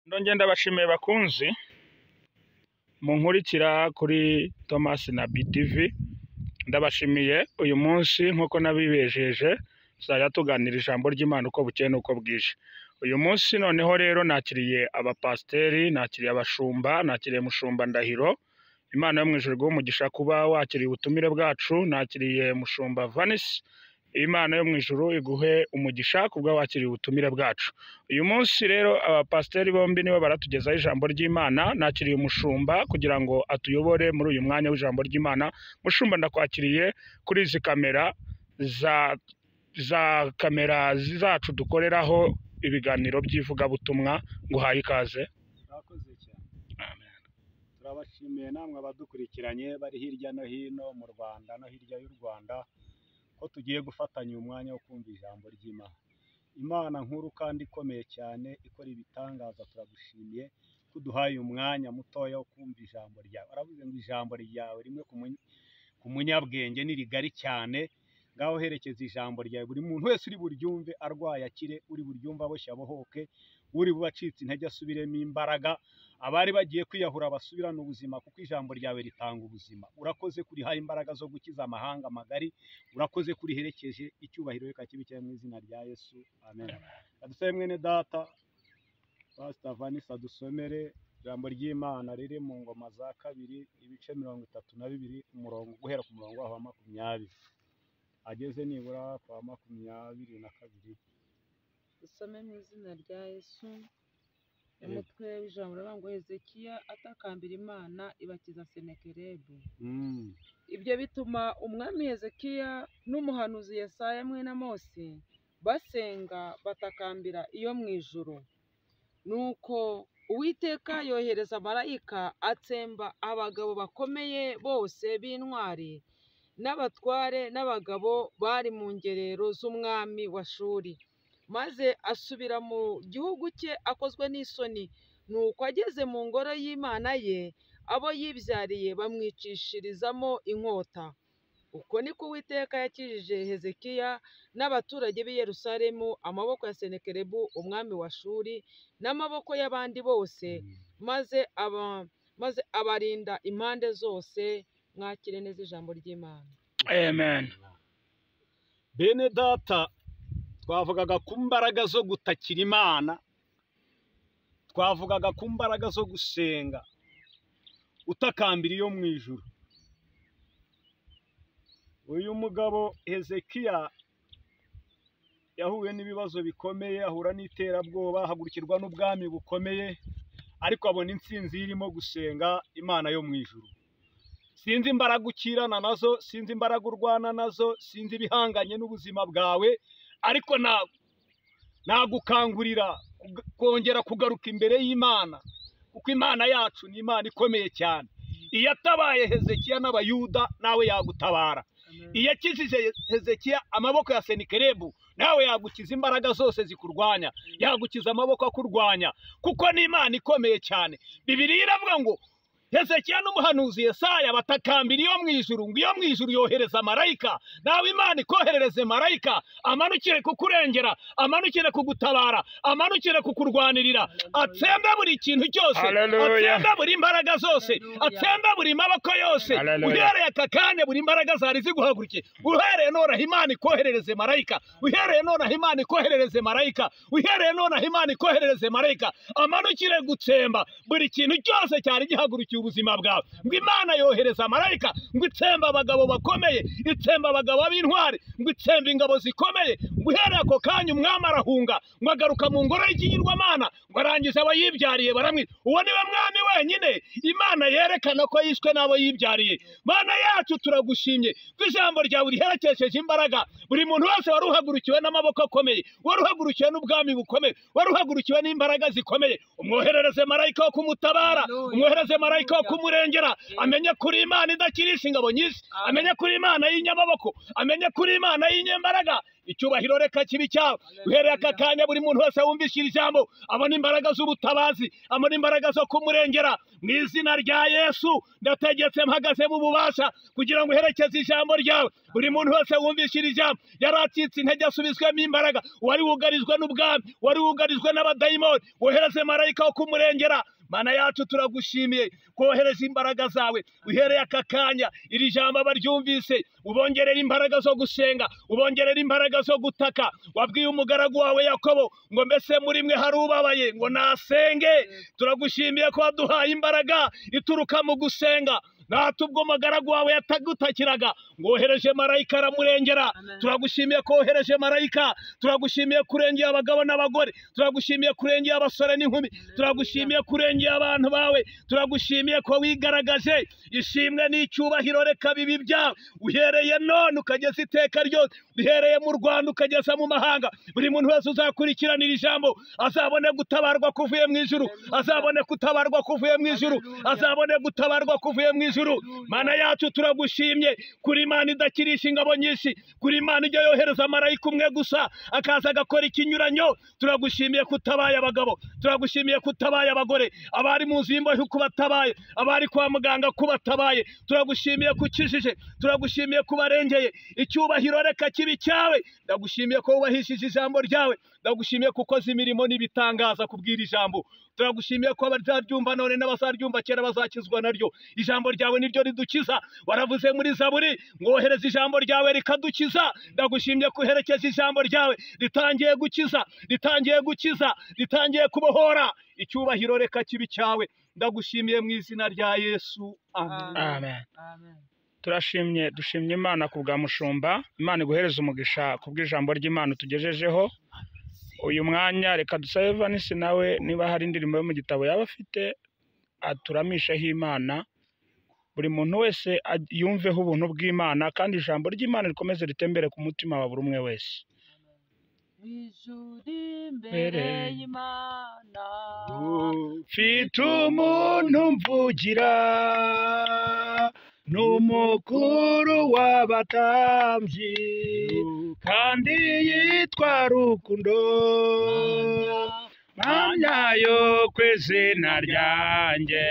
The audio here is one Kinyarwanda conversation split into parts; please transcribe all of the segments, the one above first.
Ndongera ndabashimiye bakunzi munkurikira kuri Thomas na BTV. Ndabashimiye uyu munsi nkuko nabibejeje tuzajya tuganira ijambo ry'Imana uko bukeye nuko bwije. Uyu munsi noneho rero nakiriye abapasiteri, nakiriye abashumba, nakiriye mushumba Ndahiro. Imana yo mu ijuru iguhe umugisha kuba wakiriye ubutumire bwacu. Nakiriye mushumba Vanessa. Imana yo mu ijuru iguhe umugisha kubwa wakiriye ubutumire bwacu. Uyu munsi rero abapasiteri bombi nibo baratugezaho ijambo ry'Imana. Nakiriye umushumba kugira ngo atuyobore muri uyu mwanya w'ijambo ry'Imana. Mushumba, ndakwakiriye kuri izi kamera zacu dukoreraho ibiganiro by'ivugabutumwa. Nguhaye ikaze. Murakoze cyane. Amen. Turabashimiye namwe abadukurikiranye bari hirya no hino mu Rwanda no hirya y'u Rwanda ko tugiye gufatanya umwanya wo kumva ijambo ry'Imana. Imana nkuru kandi ikomeye cyane ikora ibitangaza, turagushimiye ko duhaye umwanya mutoya wo kumva ijambo ryawe. Aravuze ngo ijambo ryawe rimwe ku munyabwenge ni rigari cyane. Ngaho herekeza ijambo ryawe, buri muntu wese uri buryumve arwaye akire, uri buryumve aboshye abohoke, uri bubacitse intege asubiremo imbaraga, abari bagiye kwiyahura basubirane ubuzima, kuko ijambo ryawe ritanga ubuzima. Urakoze kurihaye imbaraga zo gukiza amahanga magari, urakoze kuriherekeje, icyubahiro reka kibe cyawe mu izina rya Yesu, amen. Adusabe mwene data Pastor Vanessa dusomere ijambo ry'Imana riri mu Ngoma za kabiri ibice 32 umurongo guhera ku murongo wa 20 ageze nibura kwa 22. Dusome mu izina rya Yesu. Umutwe w'ijambo riravuga ngo Hezekiya atakambira Imana ibakiza Senakeribu. Ibyo bituma umwami Hezekiya n'umuhanuzi Yesaya mwene Amosi basenga batakambira iyo mu ijuru. Nuko Uwiteka yohereza marayika atsemba abagabo bakomeye bose b'intwari n'abatware n'abagabo bari mu ngerero z'umwami wa Shuri, maze asubira mu gihugu cye akozwe n'isoni. Nuko ageze mu ngoro y'Imana ye, abo yibyariye bamwicishirizamo inkota. Uko niko Uwiteka yakijije Hezekiya n'abaturage b'i Yerusalemu amaboko ya Senakeribu umwami wa Shuri n'amaboko y'abandi bose, maze abarinda impande zose. Mwakire neza ijambo ry'Imana. Amen. Bene data, twavugaga ku mbaraga zo gutakira Imana, twavugaga ku mbaraga zo gusenga utakambira iyo mu ijuru. Uyu mugabo Hezekiya yahuye n'ibibazo bikomeye, ahura n'iterabwoba, ahagurukirwa n'ubwami bukomeye, ariko abona intsinzi irimo gusenga Imana yo mu ijuru. Sinzi imbaraga ukirana nazo, sinzi imbaraga urwana nazo, sinzi ibihanganye n'ubuzima bwawe, ariko nagukangurira kongera kugaruka imbere y'Imana, kuko Imana yacu ni Imana ikomeye cyane. Iyo atabaye Hezekiya n'Abayuda, nawe yagutabara. Iyo akijije Hezekiya amaboko ya Senakeribu, nawe yagukiza imbaraga zose zikurwanya, yagukiza amaboko akurwanya, kuko ni Imana ikomeye cyane. Bibiliya iravuga ngo Hezekiya n'umuhanuzi Yesaya batakambira iyo mu ijuru, ngo iyo mu ijuru yohereza marayika. Nawe Imana ikoherereze marayika, amanukire kukurengera, amanukire kugutabara, amanukire kukurwanirira, atsembe buri kintu cyose, atsembe buri imbaraga zose, atsembe buri maboko yose. Uhereye aka kanya buri imbaraga zari ziguhagurukiye, uhereye nonaha Imana ikoherereze marayika, uhereye nonaha Imana ikoherereze marayika, uhereye nonaha Imana ikoherereze marayika, amanukire gutsemba buri kintu cyose cyari gihagurukiye ubuzima bwawe. Ngo Imana yohereza marayika, ngo itsemba abagabo bakomeye, itsemba abagabo b'intwari, ngo itsemba ingabo zikomeye. Ngo uhereye ako kanya umwami arahunga, ngo agaruka mu ngoro y'ikigirwamana, ngo arangije abayibyariye baramwita. Uwo niwe mwami wenyine Imana yerekana ko yishwe n'abo yibyariye. Mana yacu turagushimye ko ijambo ryawe riherekesheje imbaraga. Buri muntu wese wari uhagurukiwe n'amaboko akomeye, wari uhagurukiwe n'ubwami bukomeye, wari uhagurukiwe n'imbaraga zikomeye, umwoherereze marayika wo kumutabara, umwohereze marayika wo kumurengera. Amenye kuri Imana idakirisha ingabo nyinshi, amenye kuri Imana y'inyamaboko, amenye kuri Imana y'inyembaraga. icyubahiro reka kibi cyawe uhereye aka kanya buri muntu wese wumvise iri jambo abona imbaraga z'ubutabazi abona imbaraga zo kumurengera mu izina rya Yesu ndategetse mpagaze mu bubasha kugira ngo uherekeze ijambo ryawe buri muntu wese wumvise iri jambo yaracitse intege asubizwemo imbaraga wari wugarijwe n'ubwami wari wugarijwe n'abadayimoni wohereze marayika wo kumurengera Mana yacu turagushimiye kohereza imbaraga zawe uhereye aka kanya iri jambo abaryumvise ubongerera imbaraga zo gusenga ubongerera imbaraga zo gutaka wabwiye umugaragu wawe Yakobo ngo mbese muri mwe hari ubabaye ngo nasenge turagushimiye ko waduhaye imbaraga ituruka mu gusenga natubwo umugaragu wawe yatagutakiraga ngo wohereje marayika aramurengera turagushimiye ko wohereje marayika turagushimiye kurengera abagabo n'abagore turagushimiye kurengera abasore n'inkumi turagushimiye kurengera abantu bawe turagushimiye ko wigaragaje ishimwe n'icyubahiro reka bibi byawe uhereye none ukageza iteka ryose uhereye mu Rwanda ukageza mu mahanga buri muntu wese uzakurikiranira ijambo azabone gutabarwa kuvuye mu ijuru azabone gutabarwa kuvuye mu ijuru azabone gutabarwa kuvuye mu ijuru Mana yacu turagushimye kuri Imana idakirisha ingabo nyinshi kuri Imana ijya yohereza marayika umwe gusa akaza agakora ikinyuranyo turagushimiye kutabaye abagabo turagushimiye kutabaye abagore abari mu nzimbo kubatabaye abari kwa muganga kubatabaye turagushimiye kukijije turagushimiye kubarengeye icyubahiro reka kibi cyawe ndagushimiye ko wubahishije ijambo ryawe ndagushimiye kukoza imirimo n'ibitangaza kubwira ijambo turagushimiye ko abazaryumva none n'abazaryumva kera bazakizwa naryo ijambo ryawe niryo ridukiza waravuze muri Zaburi ngo wohereze ijambo ryawe rikadukiza ndagushimiye kuherekeza ijambo ryawe ritangiye gukiza ritangiye kubohora icyubahiro reka kibi cyawe ndagushimiye mu izina rya Yesu amen dushimye Imana ku bwa mushumba Imana iguhereza umugisha ku bw'ijambo ry'Imana tugejejeho uyu mwanya reka dusabe Vanessa nawe niba hari indirimbo yo mu gitabo yaba afite aturamisheho Imana buri muntu wese yumveho ubuntu bw'Imana kandi ijambo ry'Imana rikomeze ritembere ku mutima wa buri umwe wese imbere y'Imana mfite umuntu mvugira n'umukuru w'abatambyi kandi yitwa Rukundo mpamyayo ku izina ryanjye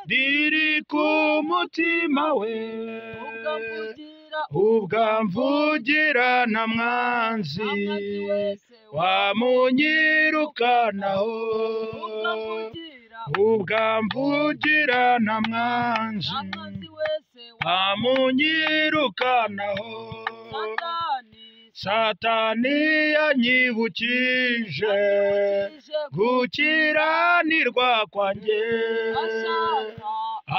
riri ku mutima we ubwamvugira nta mwanzi wamunyirukanaho ubwamvugira nta mwanzi wamunyirukanaho Satani yanyibukije gukiranirwa kwanjye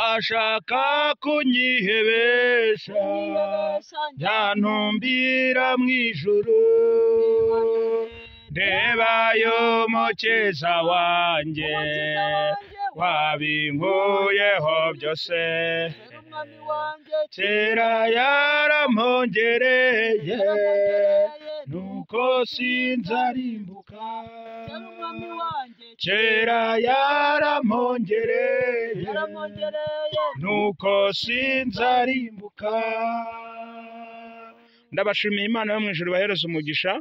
ashaka kunyihebesha yantumbira mu ijuru ndebayo mukeza wanjye wabinkuyeho byose kera yarampongereye nuko sinzarimbuka kera yarampongereye nuko sinzarimbuka ndabashimiye Imana yo mu ijuru bahereza umugisha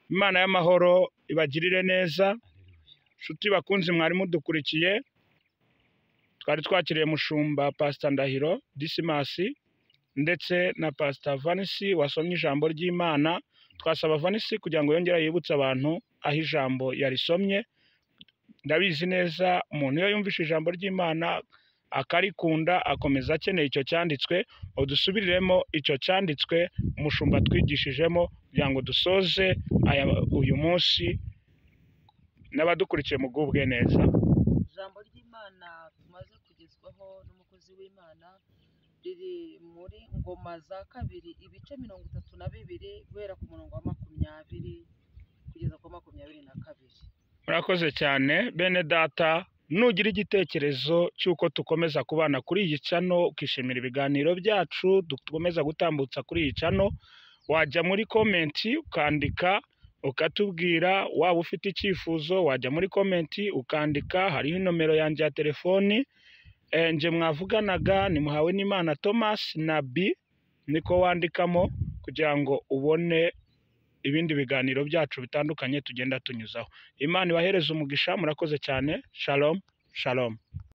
Imana y'amahoro ibagirire neza nshuti bakunzi mwari mudukurikiye twari twakiriye mushumba Pastor Ndahiro Disimasi ndetse na Pastor Vanessa wasomye ijambo ry'Imana twasaba Vanessa kugira ngo yongere yibutse abantu aho ijambo yarisomye ndabizi neza umuntu iyo yumvishe ijambo ry'Imana akarikunda akomeza akeneye icyo cyanditswe udusubiriremo icyo cyanditswe umushumba twigishijemo kugira ngo dusoze uyu munsi n'abadukurikiye mugubwe neza ijambo ry'Imana tumaze kugezwaho n'umukozi w'Imana riri muri Ngoma za kabiri ibice 32 guhera ku murongo wa 20 kugeza ku 22. murakoze cyane bene data nugira igitekerezo cy'uko tukomeza kubana kuri iyi channel ukishimira ibiganiro byacu dukomeza gutambutsa kuri iyi channel wajya muri comment ukandika ukatubwira waba ufite icyifuzo wajya muri comment ukandika hariho nomero yanjye ya telefoni nje mwavuganaga ni Muhawenimana Thomas na B niko wandikamo kugira ngo ubone ibindi biganiro byacu bitandukanye tugenda tunyuzaho. Imana ibahereze umugisha, murakoze cyane. Shalom, shalom.